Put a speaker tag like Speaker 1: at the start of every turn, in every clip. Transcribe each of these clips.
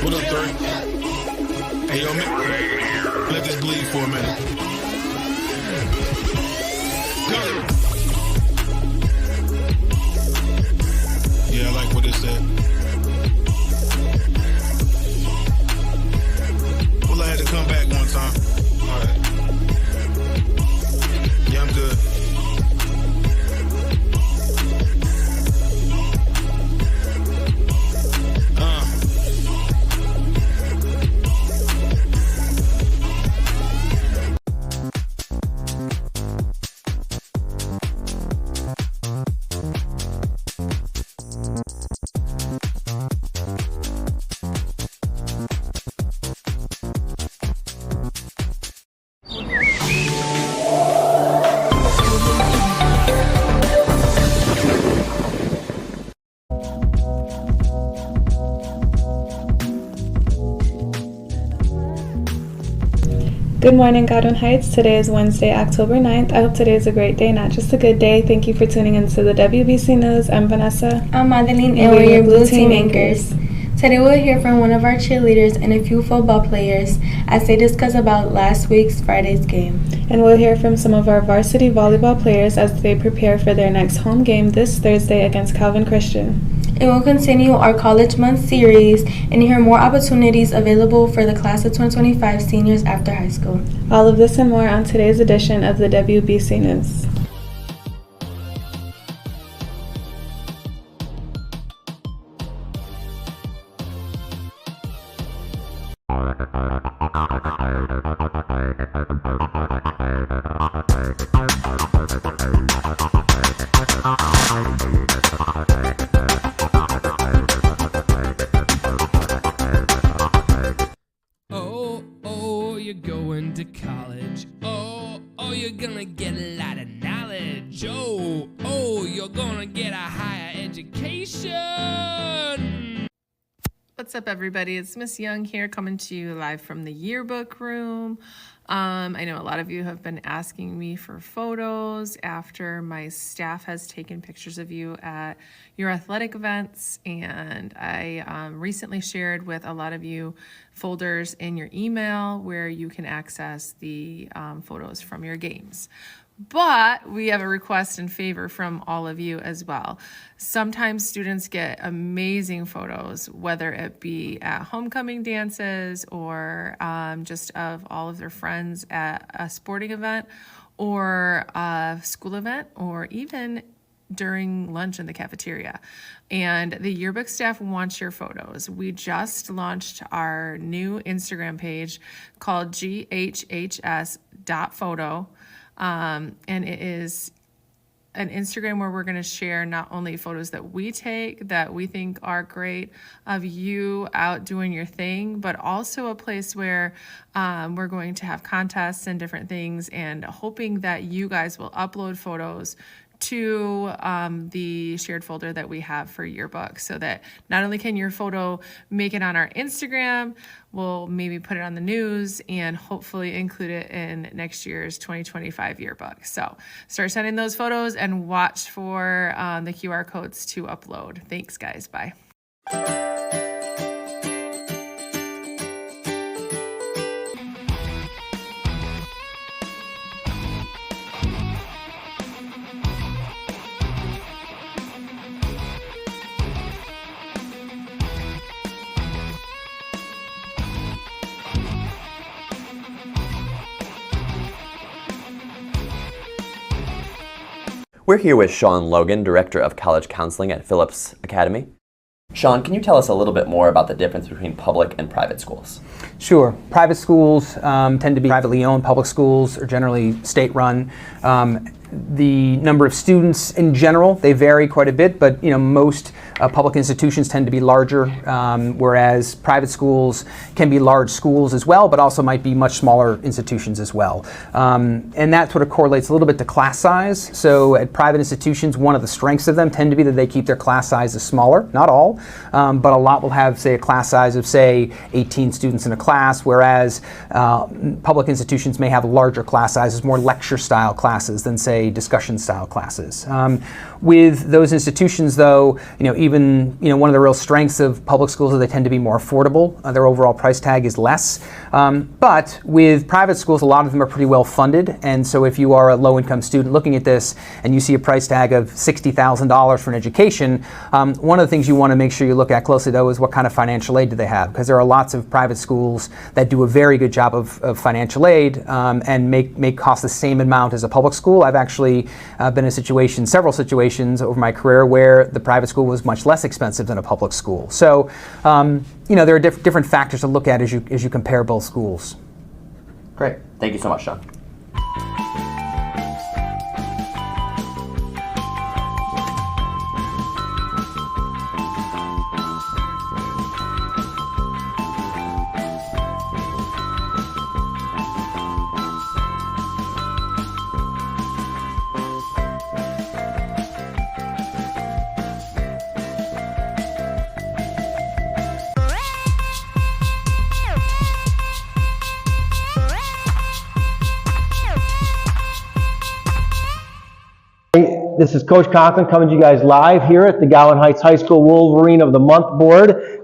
Speaker 1: What up, 3? Hey, yo, man, let this bleed for a minute. Go. Yeah, I like what it said. Well, I had to come back one time. All right. Yeah, I'm good.
Speaker 2: Good morning, Godwin Heights. Today is Wednesday, October 9th. I hope today is a great day, not just a good day. Thank you for tuning into the WBC News. I'm Vanessa.
Speaker 3: I'm Madeline, and we're your Blue Team anchors. Today we'll hear from one of our cheerleaders and a few football players as they discuss about last week's Friday's game.
Speaker 2: And we'll hear from some of our varsity volleyball players as they prepare for their next home game this Thursday against Calvin Christian.
Speaker 3: And we'll continue our College Month series and hear more opportunities available for the class of 2025 seniors after high school.
Speaker 2: All of this and more on today's edition of the WBC News.
Speaker 4: You're going to college. You're gonna get a lot of knowledge. You're gonna get a higher education.
Speaker 5: What's up, everybody? It's Miss Young here, coming to you live from the yearbook room. I know a lot of you have been asking me for photos after my staff has taken pictures of you at your athletic events, and I recently shared with a lot of you folders in your email where you can access the photos from your games. But we have a request and favor from all of you as well. Sometimes students get amazing photos, whether it be at homecoming dances or just of all of their friends at a sporting event or a school event or even during lunch in the cafeteria. And the yearbook staff wants your photos. We just launched our new Instagram page called ghhs.photo. And it is an Instagram where we're going to share not only photos that we take that we think are great of you out doing your thing, but also a place where we're going to have contests and different things, and hoping that you guys will upload photos to the shared folder that we have for yearbook, so that not only can your photo make it on our Instagram, we'll maybe put it on the news and hopefully include it in next year's 2025 yearbook. So start sending those photos and watch for the QR codes to upload. Thanks, guys. Bye.
Speaker 6: We're here with Sean Logan, Director of College Counseling at Phillips Academy. Sean, can you tell us a little bit more about the difference between public and private schools?
Speaker 7: Sure. Private schools tend to be privately owned. Public schools are generally state-run. The number of students in general, they vary quite a bit, but most public institutions tend to be larger, whereas private schools can be large schools as well, but also might be much smaller institutions as well. And that sort of correlates a little bit to class size. So at private institutions, one of the strengths of them tend to be that they keep their class sizes smaller, not all, but a lot will have, say, a class size of, say, 18 students in a class, whereas public institutions may have larger class sizes, more lecture-style classes than, say, say, discussion-style classes. With those institutions, though, even one of the real strengths of public schools is they tend to be more affordable. Their overall price tag is less. But with private schools, a lot of them are pretty well funded, and so if you are a low-income student looking at this and you see a price tag of $60,000 for an education, one of the things you want to make sure you look at closely, though, is what kind of financial aid do they have, because there are lots of private schools that do a very good job of financial aid and make cost the same amount as a public school. I've actually been in several situations over my career where the private school was much less expensive than a public school. So, there are different factors to look at as you compare both schools.
Speaker 6: Great. Thank you so much, Sean.
Speaker 8: This is Coach Conklin coming to you guys live here at the Gowan Heights High School Wolverine of the Month board.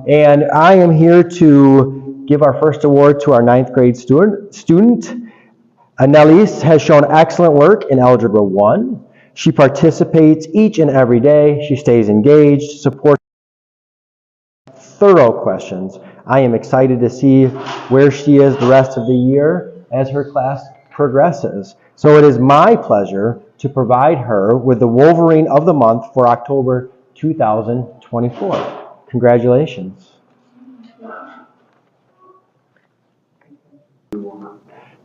Speaker 8: And I am here to give our first award to our 9th grade student. Annalise has shown excellent work in Algebra 1. She participates each and every day. She stays engaged, supports thorough questions. I am excited to see where she is the rest of the year as her class progresses. So it is my pleasure to provide her with the Wolverine of the Month for October 2024. Congratulations. All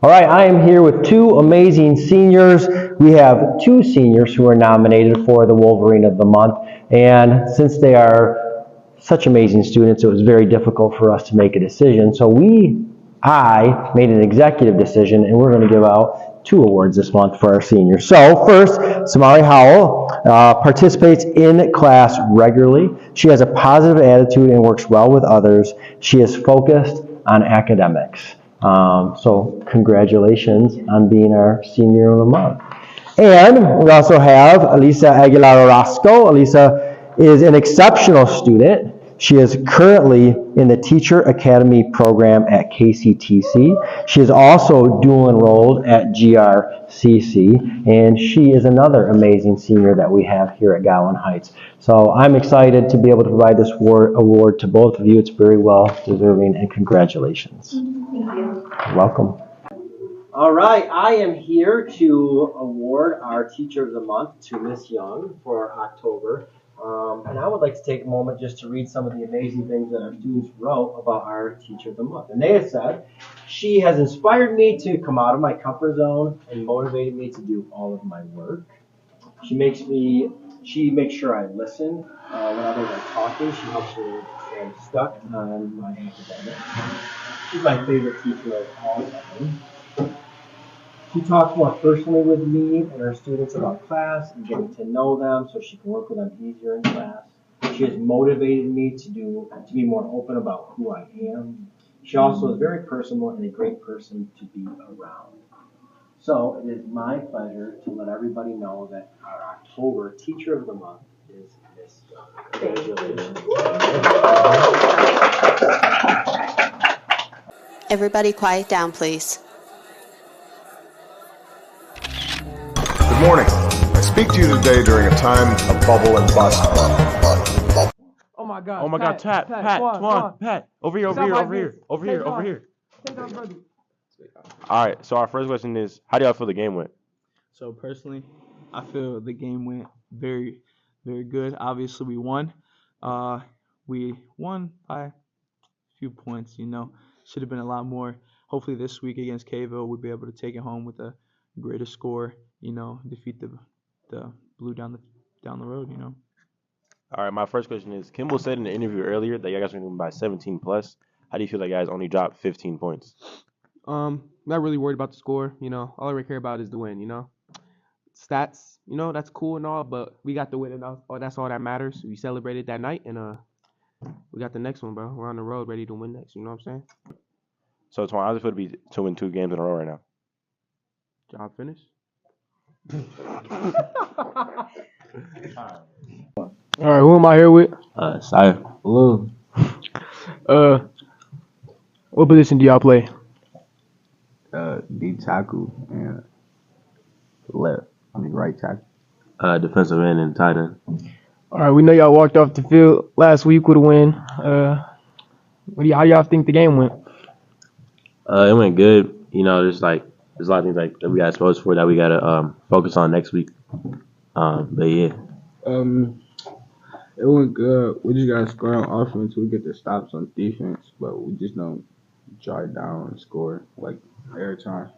Speaker 8: right, I am here with two amazing seniors. We have two seniors who are nominated for the Wolverine of the Month, and since they are such amazing students, it was very difficult for us to make a decision. So I made an executive decision, and we're going to give out 2 awards this month for our seniors. So first, Samari Howell participates in class regularly. She has a positive attitude and works well with others. She is focused on academics. So congratulations on being our senior of the month. And we also have Elisa Aguilar Orozco. Elisa is an exceptional student. She is currently in the Teacher Academy program at KCTC. She is also dual enrolled at GRCC, and she is another amazing senior that we have here at Gowan Heights. So I'm excited to be able to provide this award to both of you. It's very well deserving, and congratulations. Thank you. Welcome. All right, I am here to award our Teacher of the Month to Miss Young for October. And I would like to take a moment just to read some of the amazing things that our students wrote about our Teacher of the Month. And they have said, she has inspired me to come out of my comfort zone and motivated me to do all of my work. She makes sure I listen when others are talking. She helps me stay stuck on my academics. She's my favorite teacher of all time. She talks more personally with me and her students about class and getting to know them so she can work with them easier in class. She has motivated me to be more open about who I am. She also is very personal and a great person to be around. So it is my pleasure to let everybody know that our October Teacher of the Month is Miss Young. Congratulations.
Speaker 9: Everybody quiet down, please.
Speaker 10: Good morning. I speak to you today during a time of bubble and bust.
Speaker 11: Oh my God.
Speaker 12: Oh my God, Pat, come on, Pat. Over here. All right, so our first question is, how do y'all feel the game went?
Speaker 11: So personally, I feel the game went very, very good. Obviously, we won. We won by a few points, Should have been a lot more. Hopefully this week against Kville, we'll be able to take it home with a greater score, defeat the Blue down the road,
Speaker 12: All right, my first question is, Kimball said in the interview earlier that you guys were going to win by 17 plus. How do you feel like you guys only dropped 15 points?
Speaker 13: Not really worried about the score, All I really care about is the win, Stats, that's cool and all, but we got the win and that's all that matters. We celebrated that night, and we got the next one, bro. We're on the road ready to win next, you know what I'm saying?
Speaker 12: So, Twan, how does it feel to win 2 games in a row right now?
Speaker 13: Job finished. All right, who am I here with?
Speaker 12: Saya.
Speaker 13: Blue. What position do y'all play?
Speaker 14: D tackle and right tackle.
Speaker 12: Defensive end and tight end.
Speaker 13: All right, we know y'all walked off the field last week with a win. How do y'all think the game went?
Speaker 12: It went good. You know, there's a lot of things like that we got exposed for that we gotta focus on next week. But yeah.
Speaker 14: It went good. We just gotta score on offense. We get the stops on defense, but we just don't drive down and score like every time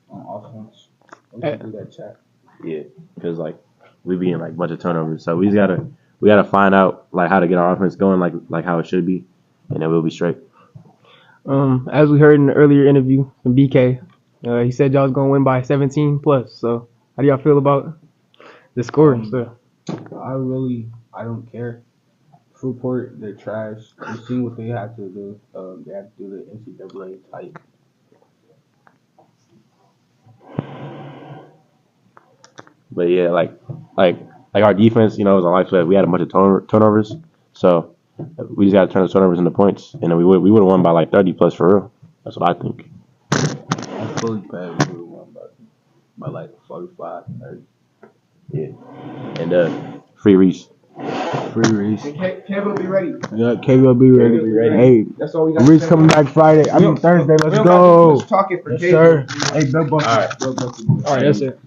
Speaker 14: on offense. We can do that, chat.
Speaker 12: Yeah, because like we be in like a bunch of turnovers, so we gotta find out like how to get our offense going like how it should be, and then we'll be straight.
Speaker 13: As we heard in the earlier interview from BK, he said y'all was gonna win by 17 plus. So how do y'all feel about the scoring stuff?
Speaker 14: I don't care. Fruitport, they're trash. We've seen what they have to do. They have to do the NCAA type.
Speaker 12: But yeah, like our defense, you know, was on life. We had a bunch of turnovers, so we just got to turn the turnovers into points, and then we would have won by like 30 plus for real. That's what I think.
Speaker 14: I'm fully bad. We would have won by like 45, 30.
Speaker 12: Yeah, and free Reese.
Speaker 14: Free Reese.
Speaker 13: Kevin will be ready.
Speaker 14: Yeah, KV will be ready. Hey,
Speaker 13: That's all we got.
Speaker 14: Reese coming back Friday. Thursday. Let's go.
Speaker 13: Let's talk it for
Speaker 14: Yes,
Speaker 13: KV.
Speaker 14: sir. Hey, Bill Bucky.
Speaker 12: All right.
Speaker 13: All right, that's it.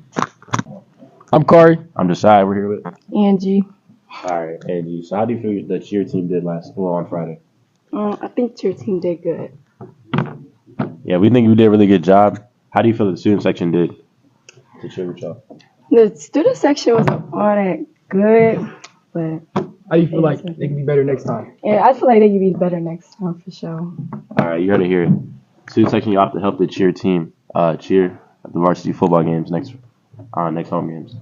Speaker 13: I'm Kari.
Speaker 12: I'm Desai. We're here with.
Speaker 15: Angie.
Speaker 12: All right, Angie. So how do you feel the cheer team did on Friday?
Speaker 15: I think your team did good.
Speaker 12: Yeah, we think we did a really good job. How do you feel the student section did to cheer with y'all?
Speaker 15: The student section wasn't all that good, but
Speaker 13: How do you feel like they can be better next time?
Speaker 15: yeah, I feel like they could be better next time for sure.
Speaker 12: All right, you heard it here. Student section, you have to help the cheer team cheer at the varsity football games next home games.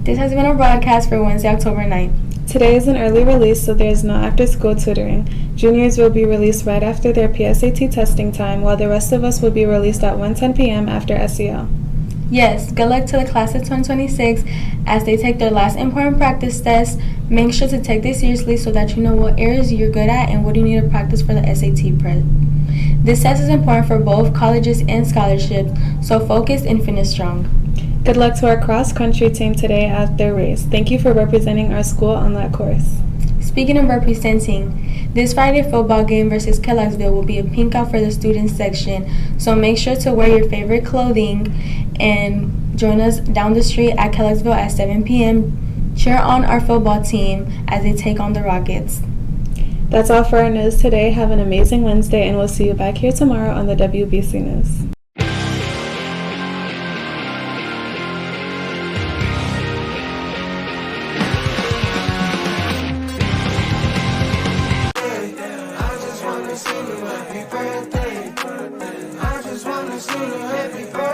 Speaker 3: This has been a broadcast for Wednesday, October 9th.
Speaker 2: Today is an early release, so there is no after-school tutoring. Juniors will be released right after their PSAT testing time, while the rest of us will be released at 1:10 p.m. after SEL.
Speaker 3: Yes, good luck to the class of 2026 as they take their last important practice test. Make sure to take this seriously so that you know what areas you're good at and what you need to practice for the SAT prep. This test is important for both colleges and scholarships, so focus and finish strong.
Speaker 2: Good luck to our cross-country team today at their race. Thank you for representing our school on that course.
Speaker 3: Speaking of representing, this Friday football game versus Kelloggsville will be a pink out for the student section, so make sure to wear your favorite clothing and join us down the street at Kelloggsville at 7 p.m. Cheer on our football team as they take on the Rockets.
Speaker 2: That's all for our news today. Have an amazing Wednesday, and we'll see you back here tomorrow on the WBC News.
Speaker 16: I just wanna sing you happy birthday.